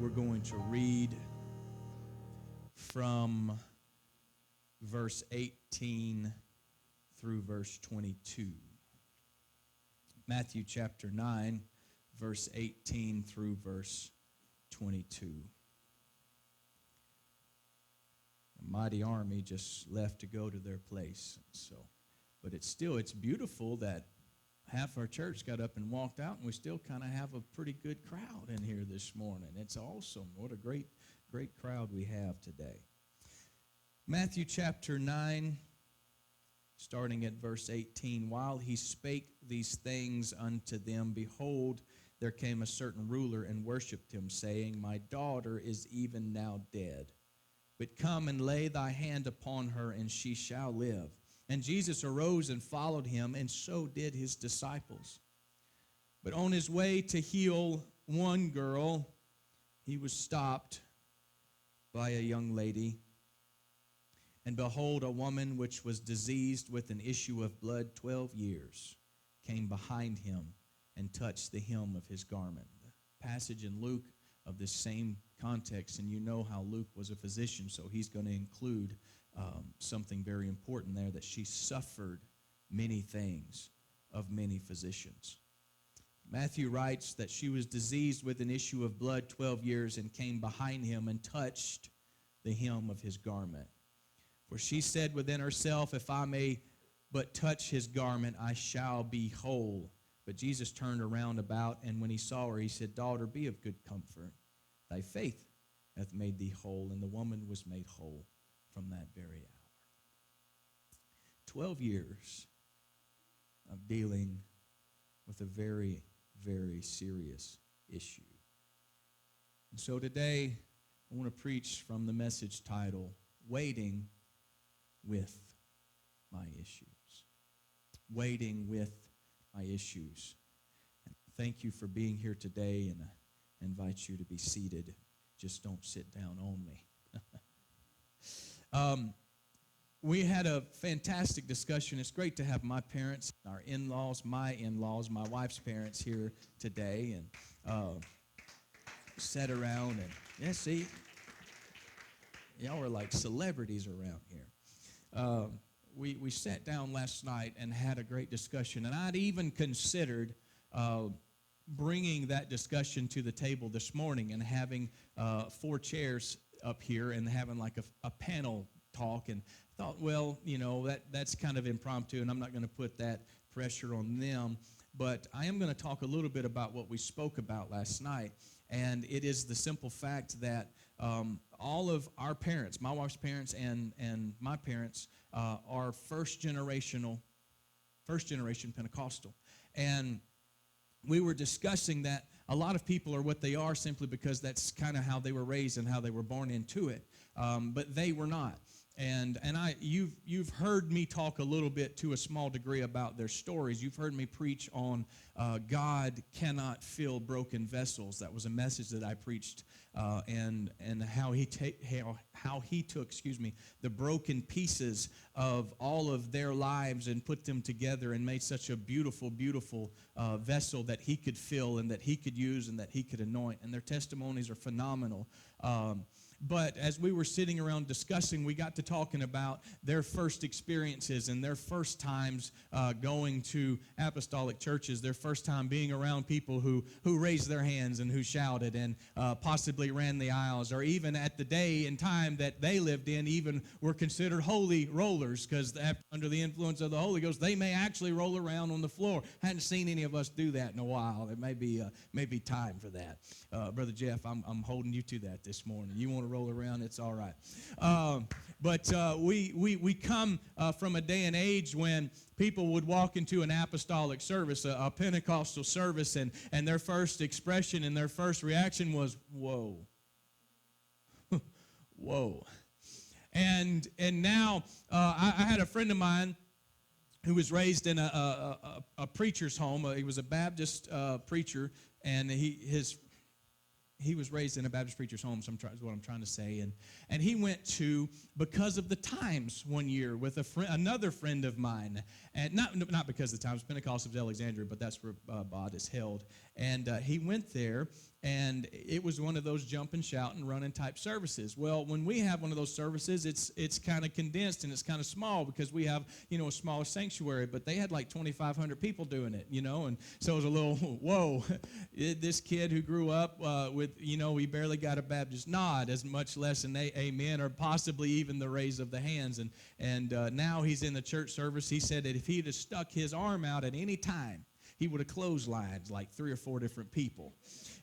We're going to read from verse 18 through verse 22. Matthew chapter 9, verse 18 through verse 22. A mighty army just left to go to their place. But it's beautiful that half our church got up and walked out, and we still kind of have a pretty good crowd in here this morning. It's awesome. What a great crowd we have today. Matthew chapter 9, starting at verse 18. While he spake these things unto them, behold, there came a certain ruler and worshipped him, saying, My daughter is even now dead. But come and lay thy hand upon her, and she shall live. And Jesus arose and followed him, and so did his disciples. But on his way to heal one girl, he was stopped by a young lady. And behold, a woman which was diseased with an issue of blood 12 years came behind him and touched the hem of his garment. The passage in Luke of this same context, and you know how Luke was a physician, so he's going to include something very important there, that she suffered many things of many physicians. Matthew writes that she was diseased with an issue of blood 12 years and came behind him and touched the hem of his garment. For she said within herself, If I may but touch his garment, I shall be whole. But Jesus turned around about, and when he saw her, he said, Daughter, be of good comfort. Thy faith hath made thee whole. And the woman was made whole from that very hour. 12 years of dealing with a very, very serious issue. And so today, I want to preach from the message title, Waiting with My Issues. Waiting with my issues. And thank you for being here today, and I invite you to be seated. Just don't sit down on me. We had a fantastic discussion. It's great to have my parents, our in-laws, my wife's parents here today, and sat around and, see, y'all are like celebrities around here. We sat down last night and had a great discussion, and I'd even considered bringing that discussion to the table this morning and having 4 chairs up here and having like a panel talk, and thought, well, that's kind of impromptu, and I'm not going to put that pressure on them, but I am going to talk a little bit about what we spoke about last night, and it is the simple fact that all of our parents, my wife's parents and my parents, are first generation Pentecostal, and we were discussing that a lot of people are what they are simply because that's kind of how they were raised and how they were born into it, but they were not. And you've heard me talk a little bit to a small degree about their stories. You've heard me preach on God cannot fill broken vessels. That was a message that I preached, and how he took the broken pieces of all of their lives and put them together and made such a beautiful, beautiful vessel that he could fill and that he could use and that he could anoint. And their testimonies are phenomenal. But as we were sitting around discussing, we got to talking about their first experiences and their first times going to apostolic churches, their first time being around people who raised their hands and who shouted and possibly ran the aisles, or even at the day and time that they lived in, even were considered holy rollers, because under the influence of the Holy Ghost, they may actually roll around on the floor. Hadn't seen any of us do that in a while. It may be time for that. Brother Jeff, I'm holding you to that this morning. You want to roll around, it's all right. But we come from a day and age when people would walk into an apostolic service, a Pentecostal service, and their first expression and their first reaction was, whoa. Whoa. And now I had a friend of mine who was raised in a preacher's home. He was a Baptist preacher, and he was raised in a Baptist preacher's home, is what I'm trying to say. And he went to Because of the Times one year with another friend of mine. And not Because of the Times, Pentecostal of Alexandria, but that's where Bod is held. And he went there, And it was one of those jump and shout and running type services. Well, when we have one of those services, it's kind of condensed and it's kind of small because we have, a smaller sanctuary. But they had like 2,500 people doing it, and so it was a little, whoa. This kid who grew up with, he barely got a Baptist nod, as much less an amen or possibly even the raise of the hands. And now he's in the church service. He said that if he'd have stuck his arm out at any time, he would have clotheslined like 3 or 4 different people,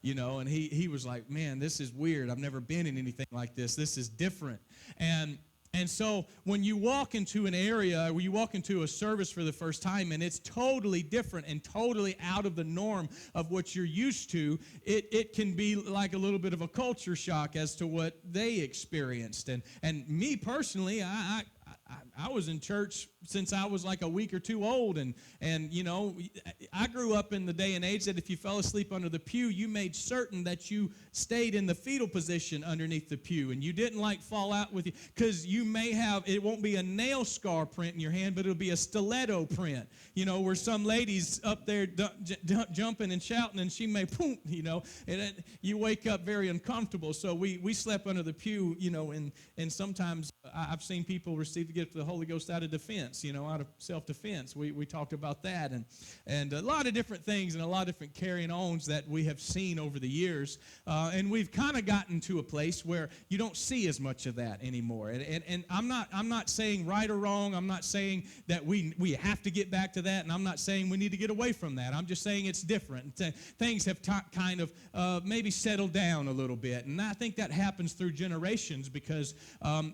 and he was like, man, this is weird. I've never been in anything like this. This is different. And so when you walk into an area, where you walk into a service for the first time, and it's totally different and totally out of the norm of what you're used to, it can be like a little bit of a culture shock as to what they experienced. And me personally, I was in church since I was like a week or two old, and I grew up in the day and age that if you fell asleep under the pew, you made certain that you stayed in the fetal position underneath the pew, and you didn't fall out with you, because you may have, it won't be a nail scar print in your hand, but it'll be a stiletto print, where some lady's up there jumping and shouting, and she may boom, and you wake up very uncomfortable. So we slept under the pew, and sometimes I've seen people receive the gift of the Holy Ghost out of defense, out of self-defense. We talked about that, and a lot of different things and a lot of different carrying-ons that we have seen over the years, and we've kind of gotten to a place where you don't see as much of that anymore. And I'm not saying right or wrong. I'm not saying that we have to get back to that, and I'm not saying we need to get away from that. I'm just saying it's different. Things have kind of maybe settled down a little bit, and I think that happens through generations, because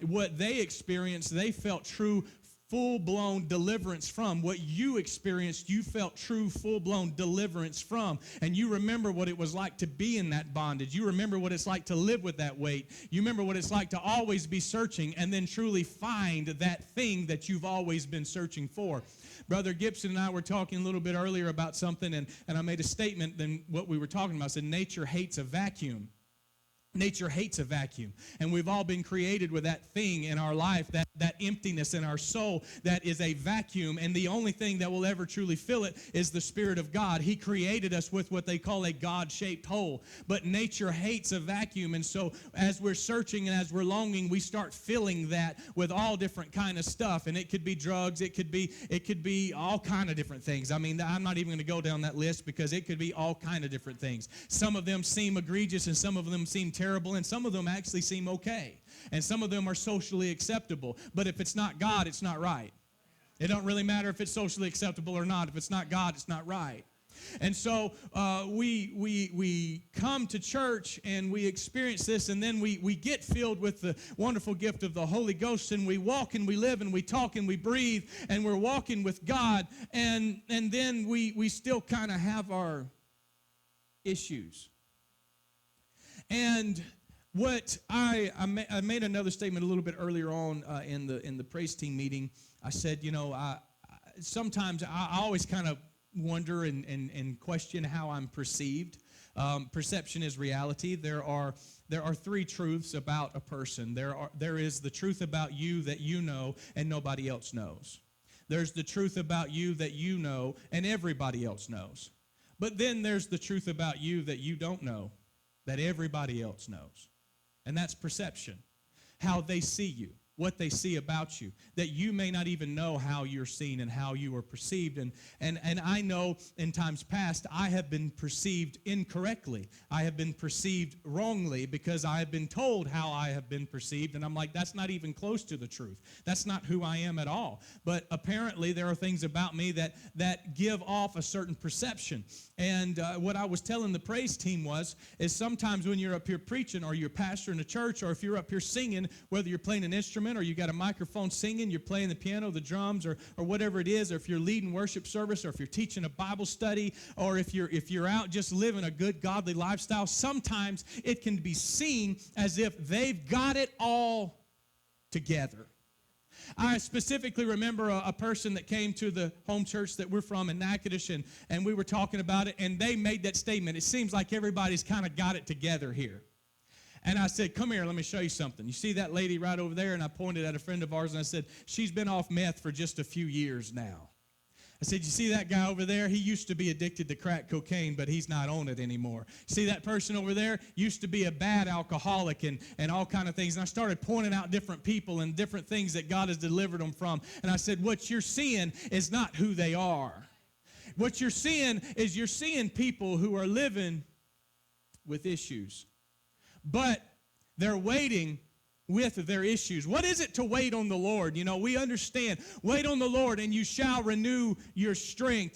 what they experienced, they felt true full-blown deliverance from. What you experienced, you felt true full-blown deliverance from. And you remember what it was like to be in that bondage. You remember what it's like to live with that weight. You remember what it's like to always be searching and then truly find that thing that you've always been searching for. Brother Gibson and I were talking a little bit earlier about something, and I made a statement than what we were talking about. I said, nature hates a vacuum. Nature hates a vacuum, and we've all been created with that thing in our life, that emptiness in our soul that is a vacuum, and the only thing that will ever truly fill it is the Spirit of God. He created us with what they call a God-shaped hole, but nature hates a vacuum, and so as we're searching and as we're longing, we start filling that with all different kind of stuff, and it could be drugs, it could be all kind of different things. I mean, I'm not even going to go down that list, because it could be all kind of different things. Some of them seem egregious, and some of them seem terrible, and some of them actually seem okay, and some of them are socially acceptable. But if it's not God, it's not right. It don't really matter if it's socially acceptable or not. If it's not God, it's not right. And so we come to church and we experience this, and then we get filled with the wonderful gift of the Holy Ghost, and we walk and we live and we talk and we breathe, and we're walking with God, and then we still kind of have our issues. And what I made another statement a little bit earlier on in the praise team meeting. I said, sometimes I always kind of wonder and question how I'm perceived. Perception is reality. There are 3 truths about a person. There is the truth about you that you know and nobody else knows. There's the truth about you that you know and everybody else knows. But then there's the truth about you that you don't know, that everybody else knows. And that's perception, how they see you, what they see about you, that you may not even know how you're seen and how you are perceived. And I know in times past I have been perceived incorrectly. I have been perceived wrongly because I have been told how I have been perceived, and I'm like, that's not even close to the truth. That's not who I am at all. But apparently there are things about me that give off a certain perception. And what I was telling the praise team is sometimes when you're up here preaching, or you're pastoring a church, or if you're up here singing, whether you're playing an instrument or you got a microphone singing, you're playing the piano, the drums, or whatever it is, or if you're leading worship service, or if you're teaching a Bible study, or if you're out just living a good godly lifestyle, sometimes it can be seen as if they've got it all together. I specifically remember a person that came to the home church that we're from in Natchitoches, and we were talking about it, and they made that statement. It seems like everybody's kind of got it together here. And I said, come here, let me show you something. You see that lady right over there? And I pointed at a friend of ours, and I said, she's been off meth for just a few years now. I said, you see that guy over there? He used to be addicted to crack cocaine, but he's not on it anymore. See that person over there? Used to be a bad alcoholic and all kind of things. And I started pointing out different people and different things that God has delivered them from. And I said, what you're seeing is not who they are. What you're seeing is you're seeing people who are living with issues. But they're waiting with their issues. What is it to wait on the Lord? You know, we understand. Wait on the Lord, and you shall renew your strength.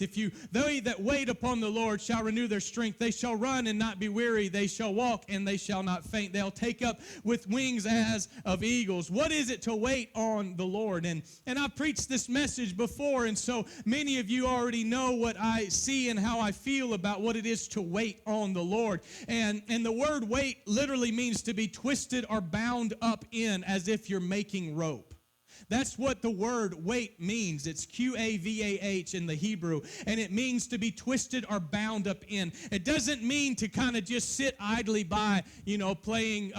They that wait upon the Lord shall renew their strength. They shall run and not be weary. They shall walk and they shall not faint. They'll take up with wings as of eagles. What is it to wait on the Lord? And I've preached this message before, and so many of you already know what I see and how I feel about what it is to wait on the Lord. And the word wait literally means to be twisted or bound up in as if you're making rope. That's what the word wait means. It's Qavah in the Hebrew, and it means to be twisted or bound up in. It doesn't mean to kind of just sit idly by, playing,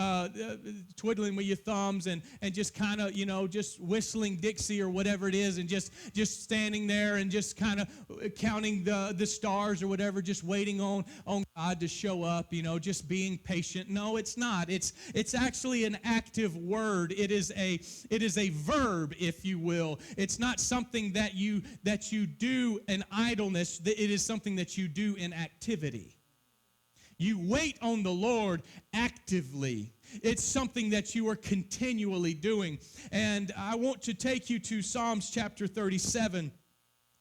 twiddling with your thumbs and just kind of, just whistling Dixie or whatever it is, and just standing there and just kind of counting the stars or whatever, just waiting on God to show up, just being patient. No, it's not. It's actually an active word. It is a verb, if you will. It's not something that you do in idleness. It is something that you do in activity. You wait on the Lord actively. It's something that you are continually doing. And I want to take you to Psalms chapter 37.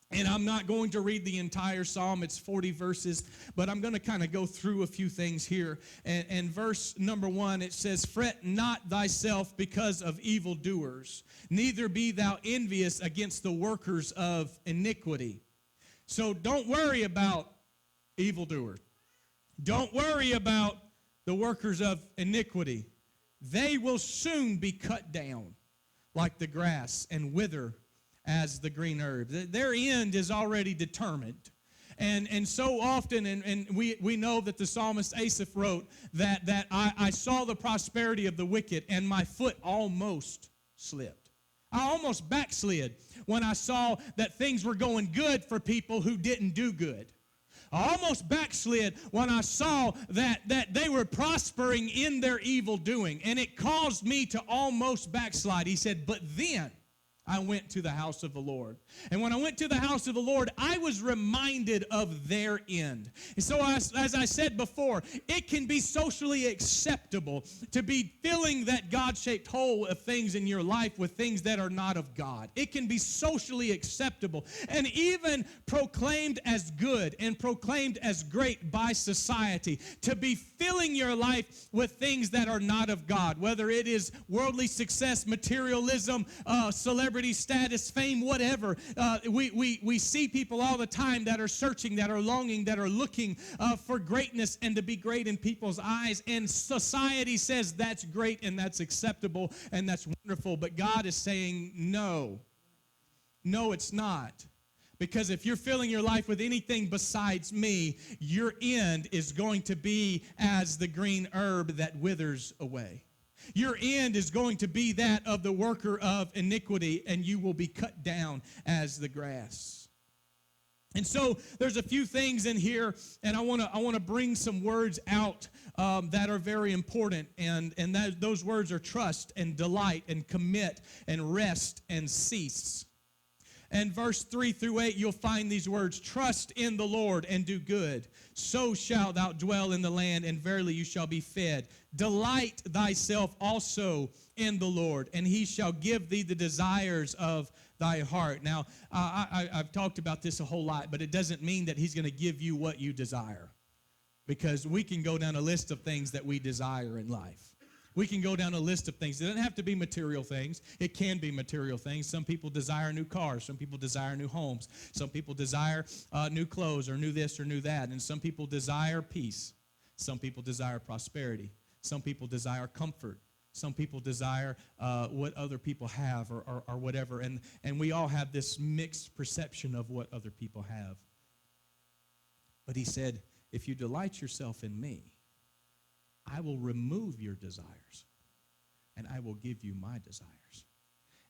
And I'm not going to read the entire psalm. It's 40 verses, but I'm going to kind of go through a few things here. And verse number 1, it says, "Fret not thyself because of evildoers, neither be thou envious against the workers of iniquity." So don't worry about evildoers. Don't worry about the workers of iniquity. They will soon be cut down like the grass and wither as the green herb. Their end is already determined. And so often, and we know that the psalmist Asaph wrote that I saw the prosperity of the wicked, and my foot almost slipped. I almost backslid when I saw that things were going good for people who didn't do good. I almost backslid when I saw that they were prospering in their evil doing, and it caused me to almost backslide. He said, but then I went to the house of the Lord. And when I went to the house of the Lord, I was reminded of their end. And so as I said before, it can be socially acceptable to be filling that God-shaped hole of things in your life with things that are not of God. It can be socially acceptable and even proclaimed as good and proclaimed as great by society to be filling your life with things that are not of God, whether it is worldly success, materialism, celebrity status, fame, whatever. We see people all the time that are searching, that are longing, that are looking for greatness and to be great in people's eyes. And society says that's great and that's acceptable and that's wonderful. But God is saying no. No, it's not. Because if you're filling your life with anything besides me, your end is going to be as the green herb that withers away. Your end is going to be that of the worker of iniquity, and you will be cut down as the grass. And so there's a few things in here, and I want to bring some words out that are very important, and those words are trust and delight and commit and rest and cease. And verse 3 through 8, you'll find these words: trust in the Lord and do good. So shalt thou dwell in the land, and verily you shall be fed. Delight thyself also in the Lord, and he shall give thee the desires of thy heart. Now, I've talked about this a whole lot, but it doesn't mean that he's going to give you what you desire. Because we can go down a list of things that we desire in life. We can go down a list of things. It doesn't have to be material things. It can be material things. Some people desire new cars. Some people desire new homes. Some people desire new clothes or new this or new that. And some people desire peace. Some people desire prosperity. Some people desire comfort. Some people desire what other people have or whatever. And we all have this mixed perception of what other people have. But he said, if you delight yourself in me, I will remove your desires, and I will give you my desires.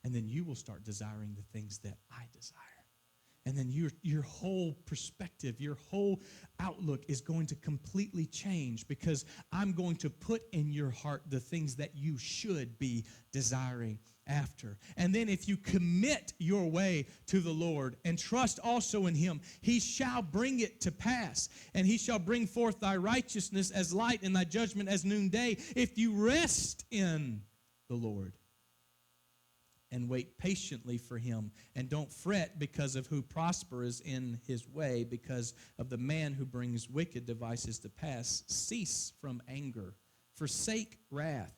And then you will start desiring the things that I desire. And then your whole perspective, your whole outlook is going to completely change, because I'm going to put in your heart the things that you should be desiring after. And then if you commit your way to the Lord and trust also in him, he shall bring it to pass. And he shall bring forth thy righteousness as light and thy judgment as noonday, if you rest in the Lord and wait patiently for him, and don't fret because of who prospers in his way, because of the man who brings wicked devices to pass. Cease from anger, forsake wrath,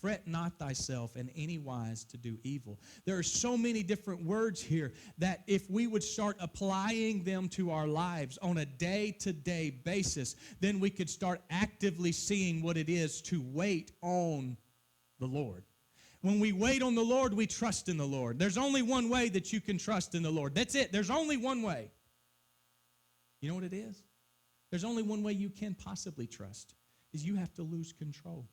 fret not thyself in any wise to do evil. There are so many different words here that if we would start applying them to our lives on a day-to-day basis, then we could start actively seeing what it is to wait on the Lord. When we wait on the Lord, we trust in the Lord. There's only one way that you can trust in the Lord. That's it. There's only one way. You know what it is? There's only one way you can possibly trust, is you have to lose control.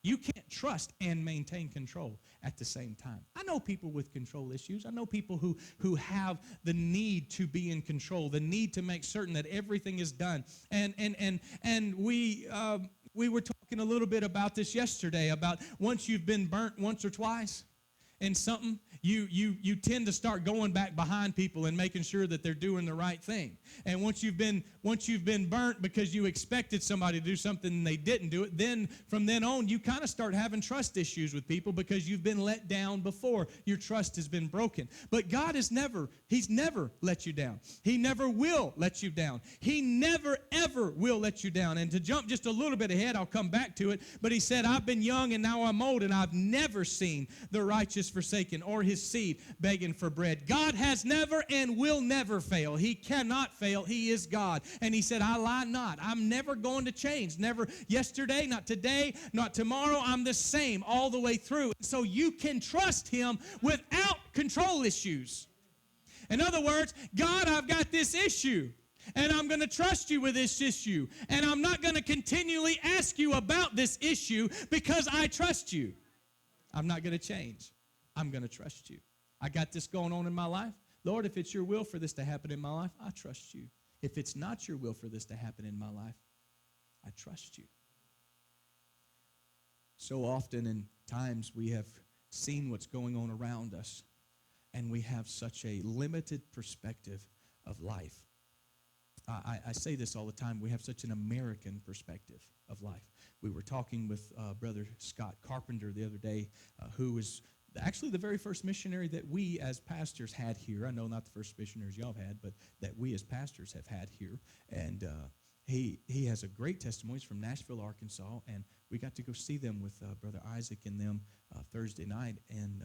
You can't trust and maintain control at the same time. I know people with control issues. I know people who have the need to be in control, the need to make certain that everything is done. And we were talking a little bit about this yesterday, about once you've been burnt once or twice in something, you tend to start going back behind people and making sure that they're doing the right thing. And once you've been burnt because you expected somebody to do something and they didn't do it, then from then on you kind of start having trust issues with people because you've been let down before. Your trust has been broken. But God He's never let you down. He never will let you down. He never ever will let you down. And to jump just a little bit ahead, I'll come back to it, but he said, I've been young and now I'm old, and I've never seen the righteous forsaken or his seed begging for bread. God has never and will never fail. He cannot fail. He is God. And he said, I lie not. I'm never going to change. Never yesterday, not today, not tomorrow. I'm the same all the way through. So you can trust him without control issues. In other words, God, I've got this issue, and I'm going to trust you with this issue. And I'm not going to continually ask you about this issue because I trust you. I'm not going to change. I'm going to trust you. I got this going on in my life. Lord, if it's your will for this to happen in my life, I trust you. If it's not your will for this to happen in my life, I trust you. So often in times we have seen what's going on around us, and we have such a limited perspective of life. I say this all the time. We have such an American perspective of life. We were talking with Brother Scott Carpenter the other day, who was actually the very first missionary that we as pastors had here. I know not the first missionaries y'all have had, but that we as pastors have had here. And he has a great testimony. He's from Nashville, Arkansas, and we got to go see them with Brother Isaac and them Thursday night in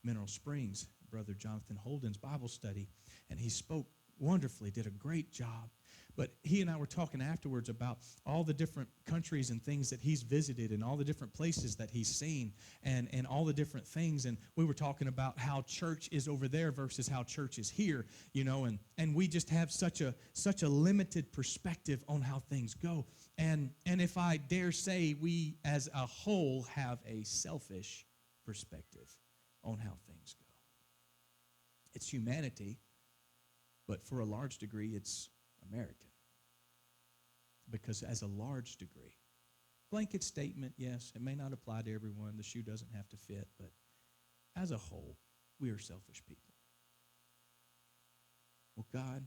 Mineral Springs, Brother Jonathan Holden's Bible study. And he spoke wonderfully, did a great job. But he and I were talking afterwards about all the different countries and things that he's visited, and all the different places that he's seen, and all the different things. And we were talking about how church is over there versus how church is here, you know, and we just have such a limited perspective on how things go. And if I dare say, we as a whole have a selfish perspective on how things go. It's humanity, but for a large degree, it's American. Because as a large degree, blanket statement, yes, it may not apply to everyone. The shoe doesn't have to fit, but as a whole, we are selfish people. Well, God,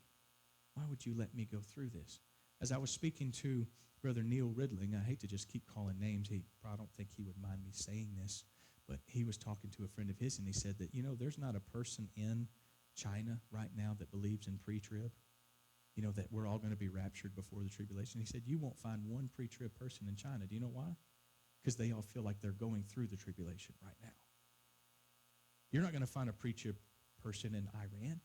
why would you let me go through this? As I was speaking to Brother Neil Ridling, I hate to just keep calling names. I don't think he would mind me saying this, but he was talking to a friend of his, and he said that, there's not a person in China right now that believes in pre-trib. That we're all going to be raptured before the tribulation. He said, you won't find one pre-trib person in China. Do you know why? Because they all feel like they're going through the tribulation right now. You're not going to find a pre-trib person in Iran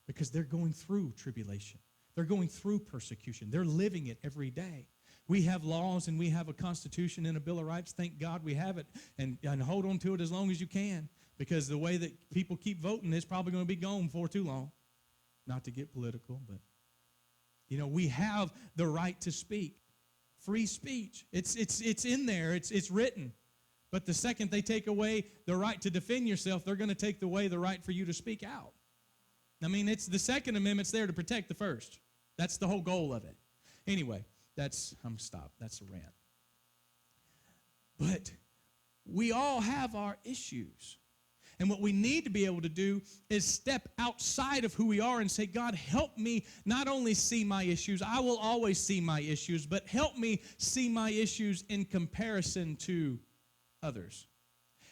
because they're going through tribulation. They're going through persecution. They're living it every day. We have laws and we have a constitution and a Bill of Rights. Thank God we have it, and hold on to it as long as you can, because the way that people keep voting is probably going to be gone before too long. Not to get political, but we have the right to speak. Free speech. It's in there. It's written. But the second they take away the right to defend yourself, they're going to take away the right for you to speak out. I mean, it's the Second Amendment's there to protect the First. That's the whole goal of it. Anyway, I'm stopped. That's a rant. But we all have our issues. And what we need to be able to do is step outside of who we are and say, God, help me not only see my issues, I will always see my issues, but help me see my issues in comparison to others.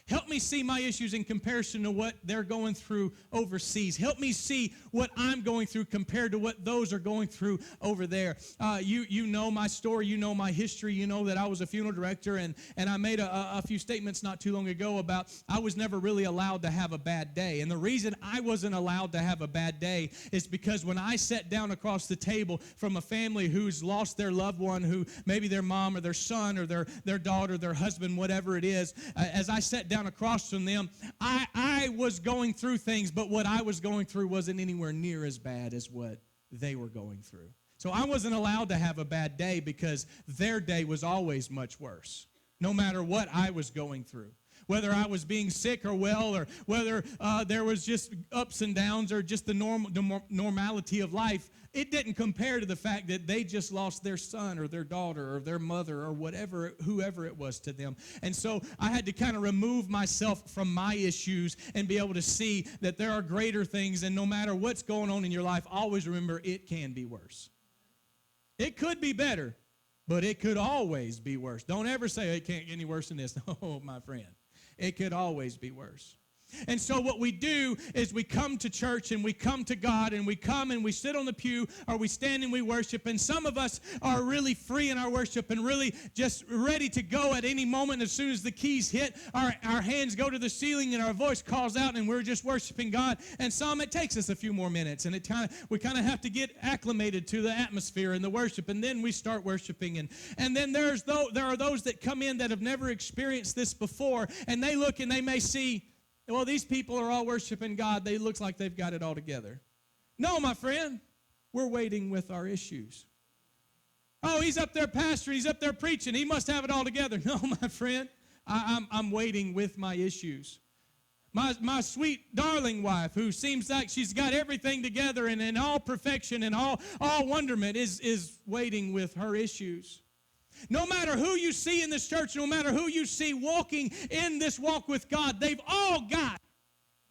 Help me see my issues in comparison to what they're going through overseas. Help me see what I'm going through compared to what those are going through over there. You know my story. You know my history. You know that I was a funeral director, and I made a few statements not too long ago about I was never really allowed to have a bad day. And the reason I wasn't allowed to have a bad day is because when I sat down across the table from a family who's lost their loved one, who maybe their mom or their son or their daughter, their husband, whatever it is, as I sat down across from them, I was going through things, but what I was going through wasn't anywhere near as bad as what they were going through. So I wasn't allowed to have a bad day because their day was always much worse, no matter what I was going through. Whether I was being sick or well, or whether there was just ups and downs or just the normality of life, it didn't compare to the fact that they just lost their son or their daughter or their mother or whoever it was to them. And so I had to kind of remove myself from my issues and be able to see that there are greater things, and no matter what's going on in your life, always remember it can be worse. It could be better, but it could always be worse. Don't ever say it can't get any worse than this. Oh, my friend. It could always be worse. And so what we do is we come to church and we come to God and we come and we sit on the pew or we stand and we worship. And some of us are really free in our worship and really just ready to go at any moment. As soon as the keys hit, our hands go to the ceiling and our voice calls out and we're just worshiping God. And some, it takes us a few more minutes, and we kind of have to get acclimated to the atmosphere and the worship, and then we start worshiping. And then there are those that come in that have never experienced this before, and they look and they may see, well, these people are all worshiping God. They look like they've got it all together. No, my friend, we're waiting with our issues. Oh, he's up there pastoring. He's up there preaching. He must have it all together. No, my friend, I'm waiting with my issues. My sweet, darling wife, who seems like she's got everything together and in all perfection and all wonderment, is waiting with her issues. No matter who you see in this church, no matter who you see walking in this walk with God, they've all got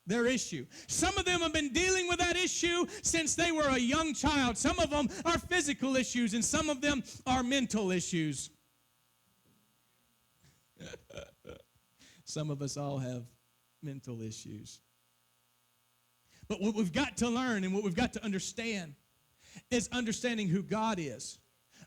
their issue. Some of them have been dealing with that issue since they were a young child. Some of them are physical issues, and some of them are mental issues. Some of us all have mental issues. But what we've got to learn and what we've got to understand is understanding who God is.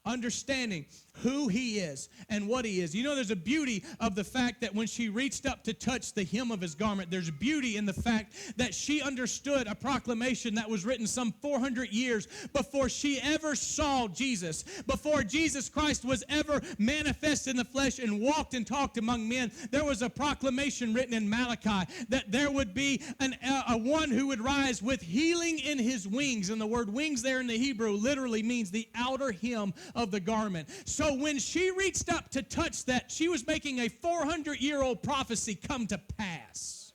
Understanding who he is and what he is. You know, there's a beauty of the fact that when she reached up to touch the hem of his garment, there's beauty in the fact that she understood a proclamation that was written some 400 years before she ever saw Jesus, before Jesus Christ was ever manifest in the flesh and walked and talked among men. There was a proclamation written in Malachi that there would be a one who would rise with healing in his wings. And the word wings there in the Hebrew literally means the outer hem of the garment. So when she reached up to touch that, she was making a 400-year-old prophecy come to pass.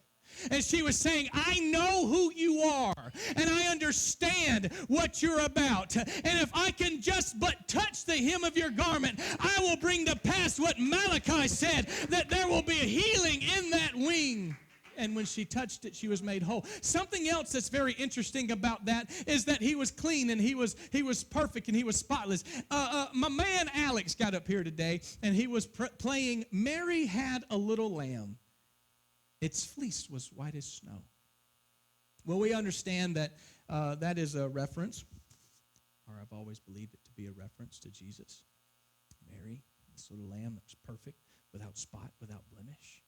And she was saying, I know who you are, and I understand what you're about. And if I can just but touch the hem of your garment, I will bring to pass what Malachi said, that there will be a healing in that wing. And when she touched it, she was made whole. Something else that's very interesting about that is that he was clean and he was perfect and he was spotless. My man Alex got up here today and he was playing Mary Had a Little Lamb. Its fleece was white as snow. Well, we understand that that is a reference, or I've always believed it to be a reference to Jesus. Mary, this little lamb that was perfect, without spot, without blemish.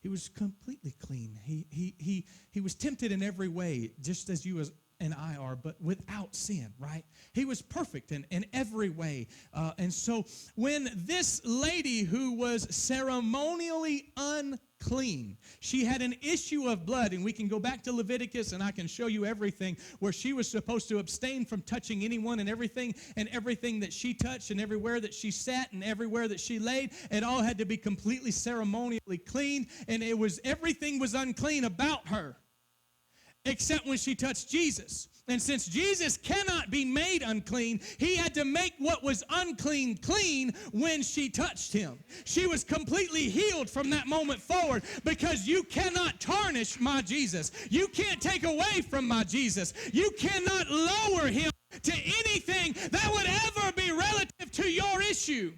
He was completely clean. He was tempted in every way, just as you and I are, but without sin, right? He was perfect in every way. And so when this lady who was ceremonially unclean, she had an issue of blood, and we can go back to Leviticus and I can show you everything where she was supposed to abstain from touching anyone and everything that she touched and everywhere that she sat and everywhere that she laid. It all had to be completely ceremonially clean, and everything was unclean about her. except when she touched Jesus. And since Jesus cannot be made unclean, he had to make what was unclean clean when she touched him. She was completely healed from that moment forward, because you cannot tarnish my Jesus. You can't take away from my Jesus. You cannot lower him to anything that would ever be relative to your issue.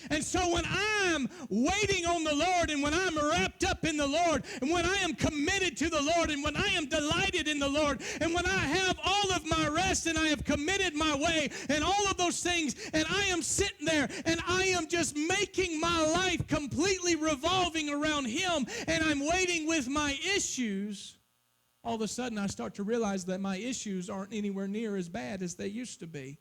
And so when I'm waiting on the Lord, and when I'm wrapped up in the Lord, and when I am committed to the Lord, and when I am delighted in the Lord, and when I have all of my rest, and I have committed my way, and all of those things, and I am sitting there, and I am just making my life completely revolving around him, and I'm waiting with my issues, all of a sudden I start to realize that my issues aren't anywhere near as bad as they used to be.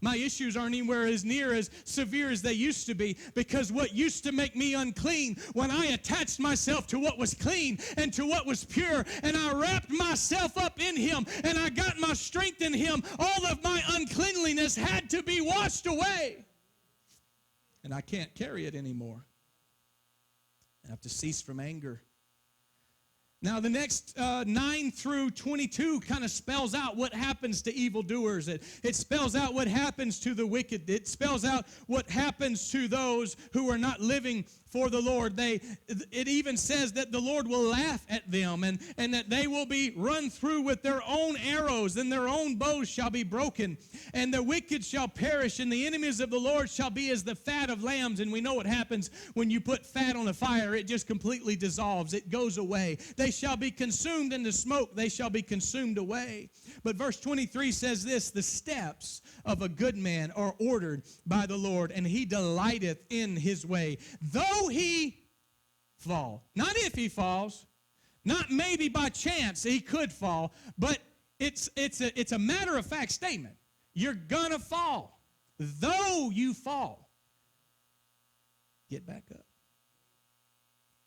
My issues aren't anywhere as near as severe as they used to be, because what used to make me unclean, when I attached myself to what was clean and to what was pure, and I wrapped myself up in him, and I got my strength in him, all of my uncleanliness had to be washed away. And I can't carry it anymore. I have to cease from anger. Now, the next 9 through 22 kind of spells out what happens to evildoers. It spells out what happens to the wicked. It spells out what happens to those who are not living for the Lord. It even says that the Lord will laugh at them, and that they will be run through with their own arrows, and their own bows shall be broken, and the wicked shall perish, and the enemies of the Lord shall be as the fat of lambs. And we know what happens when you put fat on a fire. It just completely dissolves. It goes away. They shall be consumed in the smoke. They shall be consumed away. But verse 23 says this: the steps of a good man are ordered by the Lord, and he delighteth in his way. Though he fall, not if he falls, not maybe by chance he could fall, but it's a matter of fact statement. You're gonna fall. Though you fall, get back up.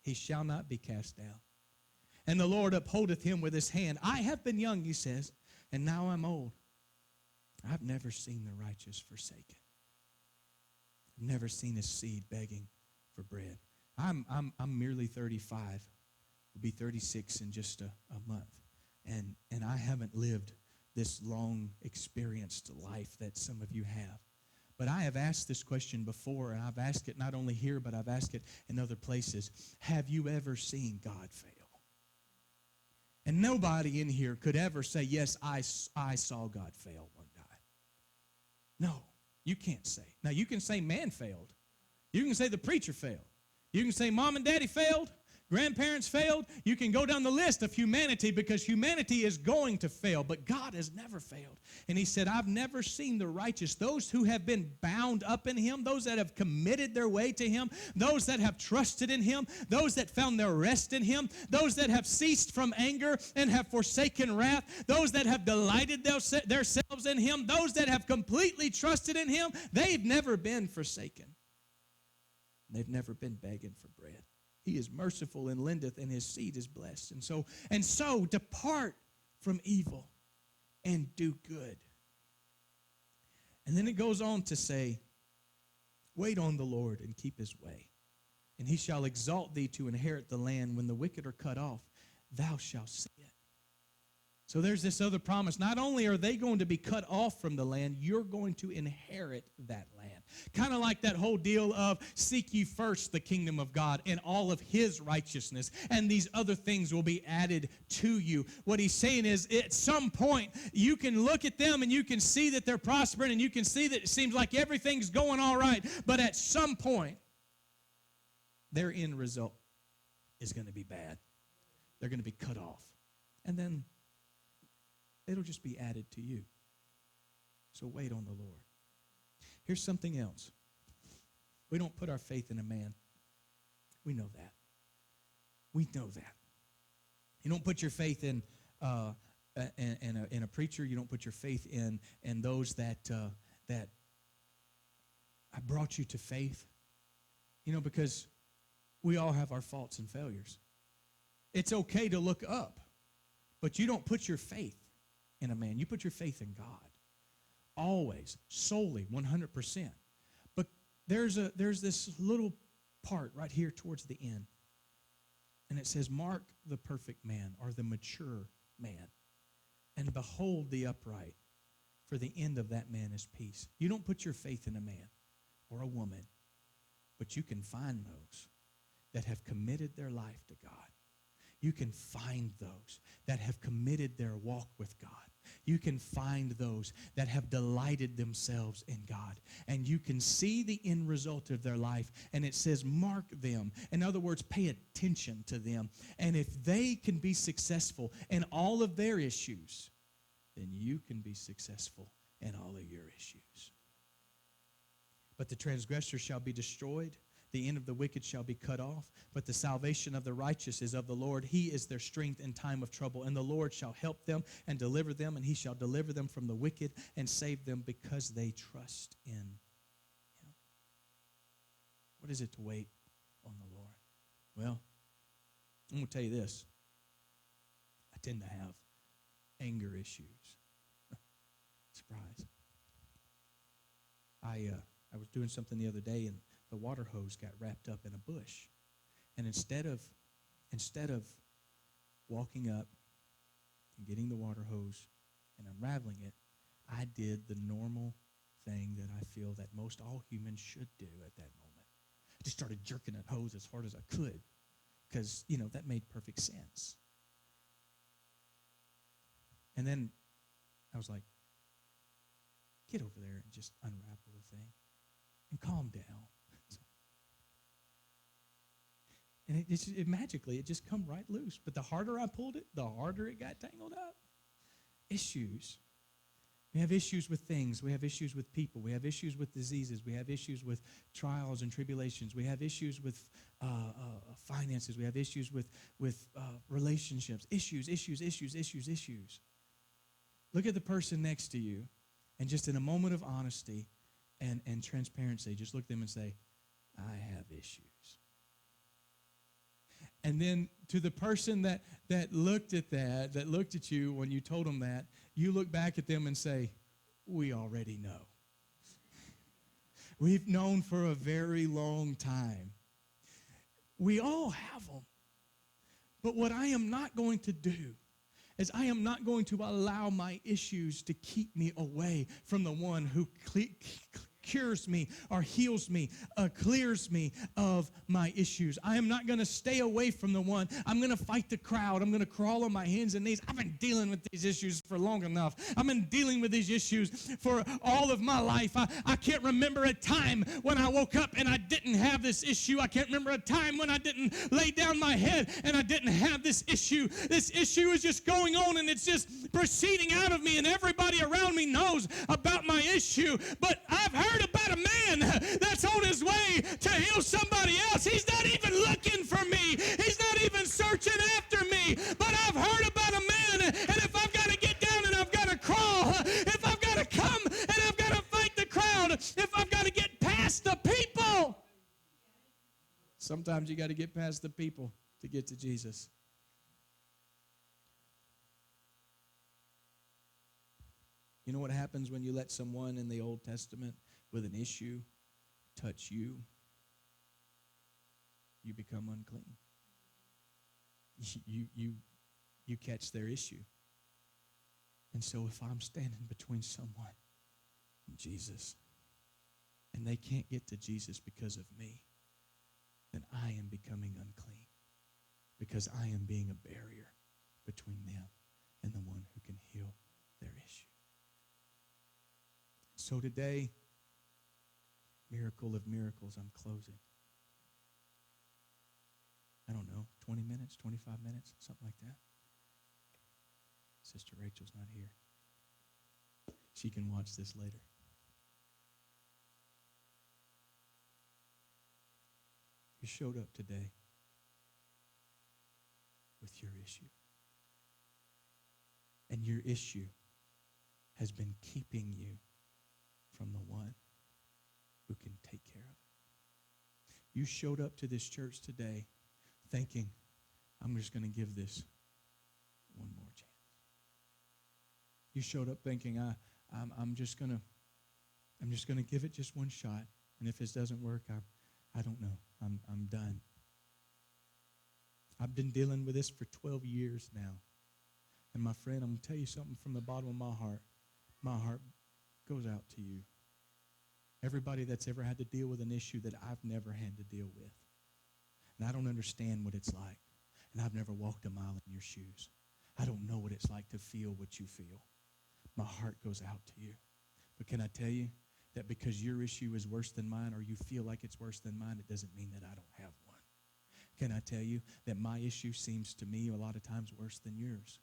He shall not be cast down. And the Lord upholdeth him with his hand. I have been young, he says, and now I'm old. I've never seen the righteous forsaken. I've never seen his seed begging for bread. I'm merely 35. Will be 36 in just a month. And I haven't lived this long experienced life that some of you have. But I have asked this question before, and I've asked it not only here, but I've asked it in other places. Have you ever seen God fail? And nobody in here could ever say, yes, I saw God fail one time. No, you can't say. Now, you can say man failed. You can say the preacher failed. You can say mom and daddy failed. Grandparents failed. You can go down the list of humanity, because humanity is going to fail, but God has never failed. And he said, I've never seen the righteous, those who have been bound up in him, those that have committed their way to him, those that have trusted in him, those that found their rest in him, those that have ceased from anger and have forsaken wrath, those that have delighted themselves in him, those that have completely trusted in him. They've never been forsaken. They've never been begging for bread. He is merciful and lendeth, and his seed is blessed. And so depart from evil and do good. And then it goes on to say, wait on the Lord and keep his way, and he shall exalt thee to inherit the land. When the wicked are cut off, thou shalt see it. So there's this other promise. Not only are they going to be cut off from the land, you're going to inherit that land. Kind of like that whole deal of seek ye first the kingdom of God and all of his righteousness, and these other things will be added to you. What he's saying is, at some point, you can look at them and you can see that they're prospering, and you can see that it seems like everything's going all right, but at some point, their end result is going to be bad. They're going to be cut off. And then it'll just be added to you. So wait on the Lord. Here's something else. We don't put our faith in a man. We know that. We know that. You don't put your faith in a preacher. You don't put your faith in those that I brought you to faith. You know, because we all have our faults and failures. It's okay to look up, but you don't put your faith in a man. You put your faith in God. Always, solely, 100%. But there's this little part right here towards the end. And it says, mark the perfect man, or the mature man, and behold the upright, for the end of that man is peace. You don't put your faith in a man or a woman, but you can find those that have committed their life to God. You can find those that have committed their walk with God. You can find those that have delighted themselves in God. And you can see the end result of their life. And it says, mark them. In other words, pay attention to them. And if they can be successful in all of their issues, then you can be successful in all of your issues. But the transgressor shall be destroyed. The end of the wicked shall be cut off, but the salvation of the righteous is of the Lord. He is their strength in time of trouble, and the Lord shall help them and deliver them, and he shall deliver them from the wicked and save them because they trust in him. What is it to wait on the Lord? Well, I'm going to tell you this. I tend to have anger issues. Surprise. I was doing something the other day, and the water hose got wrapped up in a bush. And instead of walking up and getting the water hose and unraveling it, I did the normal thing that I feel that most all humans should do at that moment. I just started jerking that hose as hard as I could because, that made perfect sense. And then I was like, get over there and just unravel the thing and calm down. And it magically, it just come right loose. But the harder I pulled it, the harder it got tangled up. Issues. We have issues with things. We have issues with people. We have issues with diseases. We have issues with trials and tribulations. We have issues with finances. We have issues with relationships. Issues. Look at the person next to you, and just in a moment of honesty and transparency, just look at them and say, I have issues. And then to the person that looked at you when you told them that, you look back at them and say, we already know. We've known for a very long time. We all have them. But what I am not going to do is I am not going to allow my issues to keep me away from the one who cures me or heals me, clears me of my issues. I am not going to stay away from the one. I'm going to fight the crowd. I'm going to crawl on my hands and knees. I've been dealing with these issues for long enough. I've been dealing with these issues for all of my life. I can't remember a time when I woke up and I didn't have this issue. I can't remember a time when I didn't lay down my head and I didn't have this issue. This issue is just going on and it's just proceeding out of me, and everybody around me knows about my issue. But I've heard about a man that's on his way to heal somebody else. He's not even looking for me. He's not even searching after me. But I've heard about a man, and if I've got to get down and I've got to crawl, if I've got to come and I've got to fight the crowd, if I've got to get past the people. Sometimes you got to get past the people to get to Jesus. You know what happens when you let someone in the Old Testament with an issue touch you? You become unclean. You catch their issue. And so if I'm standing between someone and Jesus, and they can't get to Jesus because of me, then I am becoming unclean because I am being a barrier between them and the one who can heal their issue. So today, miracle of miracles, I'm closing. I don't know, 20 minutes, 25 minutes, something like that. Sister Rachel's not here. She can watch this later. You showed up today with your issue. And your issue has been keeping you from the one who can take care of it. You showed up to this church today thinking, I'm just going to give this one more chance. You showed up thinking, I'm just going to give it just one shot, and if this doesn't work, I don't know. I'm done. I've been dealing with this for 12 years now. And my friend, I'm going to tell you something from the bottom of my heart. My heart goes out to you. Everybody that's ever had to deal with an issue that I've never had to deal with. And I don't understand what it's like. And I've never walked a mile in your shoes. I don't know what it's like to feel what you feel. My heart goes out to you. But can I tell you that because your issue is worse than mine, or you feel like it's worse than mine, it doesn't mean that I don't have one. Can I tell you that my issue seems to me a lot of times worse than yours,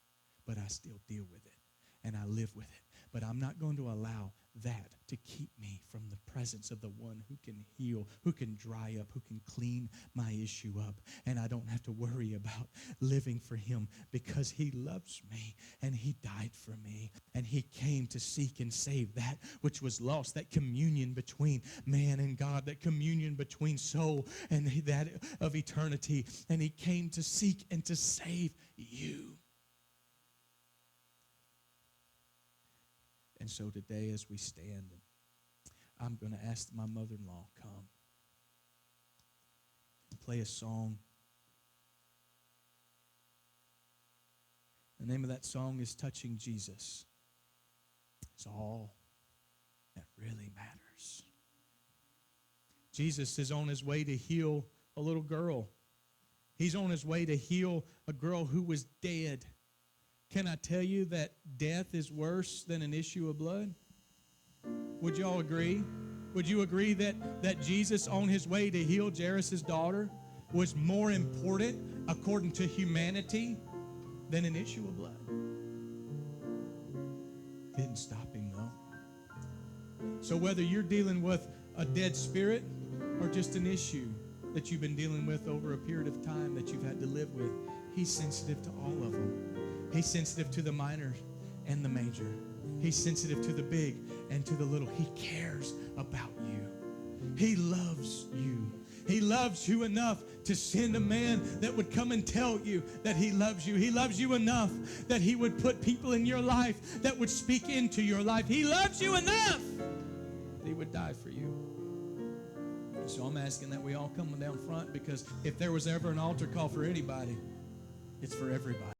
but I still deal with it, and I live with it. But I'm not going to allow that to keep me from the presence of the one who can heal, who can dry up, who can clean my issue up. And I don't have to worry about living for him because he loves me and he died for me. And he came to seek and save that which was lost, that communion between man and God, that communion between soul and that of eternity. And he came to seek and to save you. And so today as we stand, I'm going to ask my mother-in-law come and play a song. The name of that song is Touching Jesus. It's all that really matters. Jesus is on his way to heal a little girl. He's on his way to heal a girl who was dead. Can I tell you that death is worse than an issue of blood? Would you all agree? Would you agree that Jesus on his way to heal Jairus' daughter was more important according to humanity than an issue of blood? Didn't stop him though. So whether you're dealing with a dead spirit or just an issue that you've been dealing with over a period of time that you've had to live with, he's sensitive to all of them. He's sensitive to the minor and the major. He's sensitive to the big and to the little. He cares about you. He loves you. He loves you enough to send a man that would come and tell you that he loves you. He loves you enough that he would put people in your life that would speak into your life. He loves you enough that he would die for you. So I'm asking that we all come down front, because if there was ever an altar call for anybody, it's for everybody.